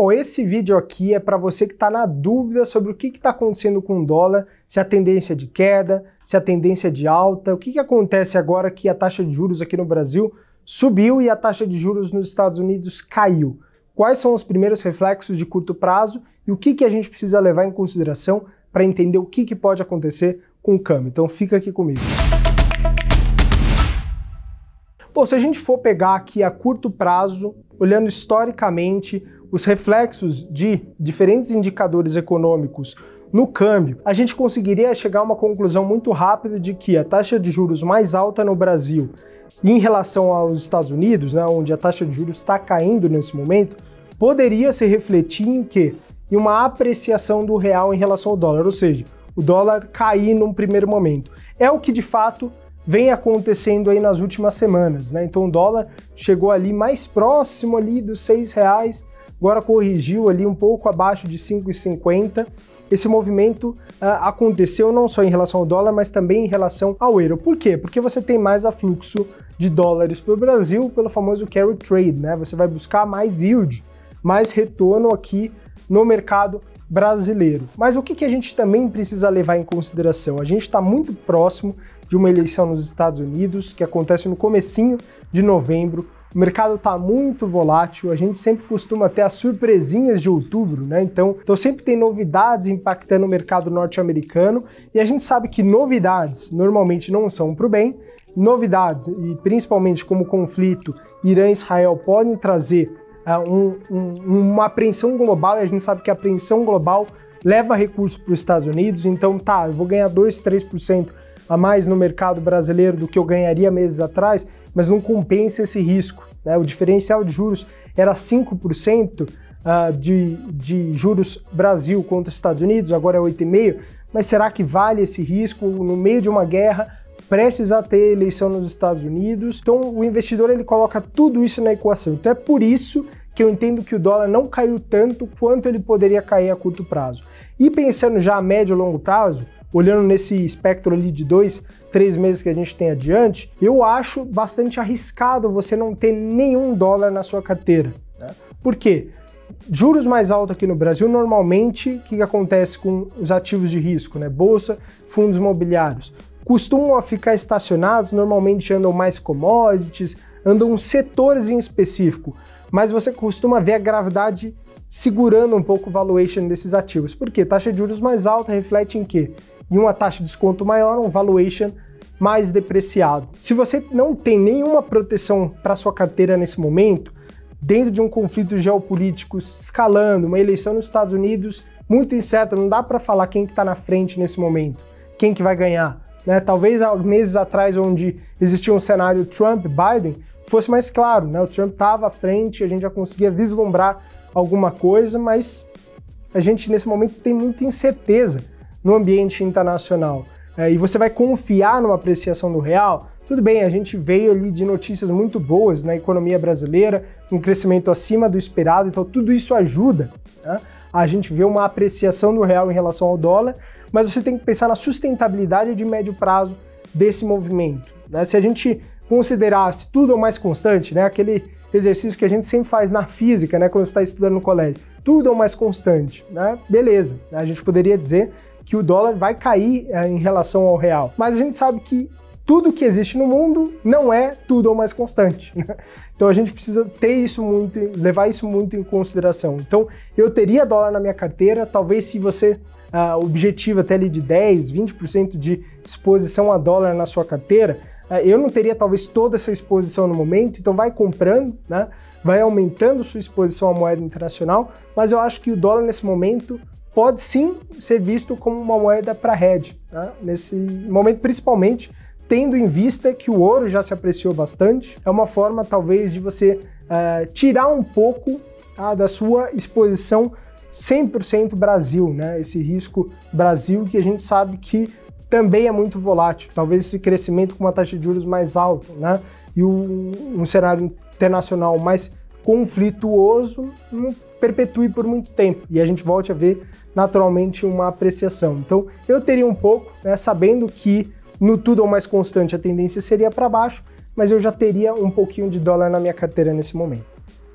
Bom, esse vídeo aqui é para você que está na dúvida sobre o que está acontecendo com o dólar, se a tendência é de queda, se a tendência é de alta, o que acontece agora que a taxa de juros aqui no Brasil subiu e a taxa de juros nos Estados Unidos caiu. Quais são os primeiros reflexos de curto prazo e o que a gente precisa levar em consideração para entender o que pode acontecer com o câmbio. Então fica aqui comigo. Bom, se a gente for pegar aqui a curto prazo, olhando historicamente os reflexos de diferentes indicadores econômicos no câmbio, a gente conseguiria chegar a uma conclusão muito rápida de que a taxa de juros mais alta no Brasil em relação aos Estados Unidos, né, onde a taxa de juros está caindo nesse momento, poderia se refletir em quê? Em uma apreciação do real em relação ao dólar, ou seja, o dólar cair num primeiro momento. É o que de fato vem acontecendo aí nas últimas semanas, né? Então o dólar chegou ali mais próximo ali dos R$6, agora corrigiu ali um pouco abaixo de 5,50. Esse movimento aconteceu não só em relação ao dólar, mas também em relação ao euro. Por quê? Porque você tem mais afluxo de dólares para o Brasil pelo famoso carry trade, né? Você vai buscar mais yield, mais retorno aqui no mercado brasileiro. Mas o que a gente também precisa levar em consideração? A gente está muito próximo de uma eleição nos Estados Unidos, que acontece no comecinho de novembro. O mercado está muito volátil, a gente sempre costuma ter as surpresinhas de outubro, né? Então sempre tem novidades impactando o mercado norte-americano, e a gente sabe que novidades normalmente não são para o bem. Novidades, e principalmente como o conflito Irã-Israel, podem trazer uma apreensão global, e a gente sabe que a apreensão global leva recursos para os Estados Unidos. Então eu vou ganhar 2-3% a mais no mercado brasileiro do que eu ganharia meses atrás, mas não compensa esse risco, né? O diferencial de juros era 5% de juros Brasil contra os Estados Unidos, agora é 8,5%, mas será que vale esse risco no meio de uma guerra, prestes a ter eleição nos Estados Unidos? Então o investidor ele coloca tudo isso na equação. Então é por isso que eu entendo que o dólar não caiu tanto quanto ele poderia cair a curto prazo. E pensando já a médio e longo prazo, olhando nesse espectro ali de 2-3 meses que a gente tem adiante, eu acho bastante arriscado você não ter nenhum dólar na sua carteira, né? Por quê? Juros mais altos aqui no Brasil, normalmente, o que acontece com os ativos de risco, né? Bolsa, fundos imobiliários, costumam ficar estacionados, normalmente andam mais commodities, andam setores em específico, mas você costuma ver a gravidade segurando um pouco o valuation desses ativos. Por quê? Taxa de juros mais alta reflete em quê? Em uma taxa de desconto maior, um valuation mais depreciado. Se você não tem nenhuma proteção para sua carteira nesse momento, dentro de um conflito geopolítico escalando, uma eleição nos Estados Unidos muito incerta, não dá para falar quem que está na frente nesse momento, quem que vai ganhar, né? Talvez há meses atrás, onde existia um cenário Trump-Biden, fosse mais claro, né? O Trump estava à frente, a gente já conseguia vislumbrar alguma coisa, mas a gente nesse momento tem muita incerteza no ambiente internacional. E você vai confiar numa apreciação do real? Tudo bem, a gente veio ali de notícias muito boas na economia brasileira, um crescimento acima do esperado, então tudo isso ajuda, né, a gente ver uma apreciação do real em relação ao dólar, mas você tem que pensar na sustentabilidade de médio prazo desse movimento, né? Se a gente considerasse tudo ou mais constante, né, aquele exercício que a gente sempre faz na física, né, quando você está estudando no colégio, tudo ou mais constante, né, beleza, a gente poderia dizer que o dólar vai cair em relação ao real, mas a gente sabe que tudo que existe no mundo não é tudo ou mais constante, né? Então a gente precisa ter isso muito, levar isso muito em consideração. Então eu teria dólar na minha carteira, talvez se você objetiva até ali de 10, 20% de exposição a dólar na sua carteira, eu não teria talvez toda essa exposição no momento, então vai comprando, né? Vai aumentando sua exposição à moeda internacional, mas eu acho que o dólar nesse momento pode sim ser visto como uma moeda para hedge, né? Nesse momento, principalmente tendo em vista que o ouro já se apreciou bastante, é uma forma talvez de você tirar um pouco da sua exposição 100% Brasil, né? Esse risco Brasil que a gente sabe que também é muito volátil, talvez esse crescimento com uma taxa de juros mais alta, né? E um cenário internacional mais conflituoso não perpetue por muito tempo e a gente volte a ver naturalmente uma apreciação. Então eu teria um pouco, né, sabendo que no tudo ou mais constante a tendência seria para baixo, mas eu já teria um pouquinho de dólar na minha carteira nesse momento.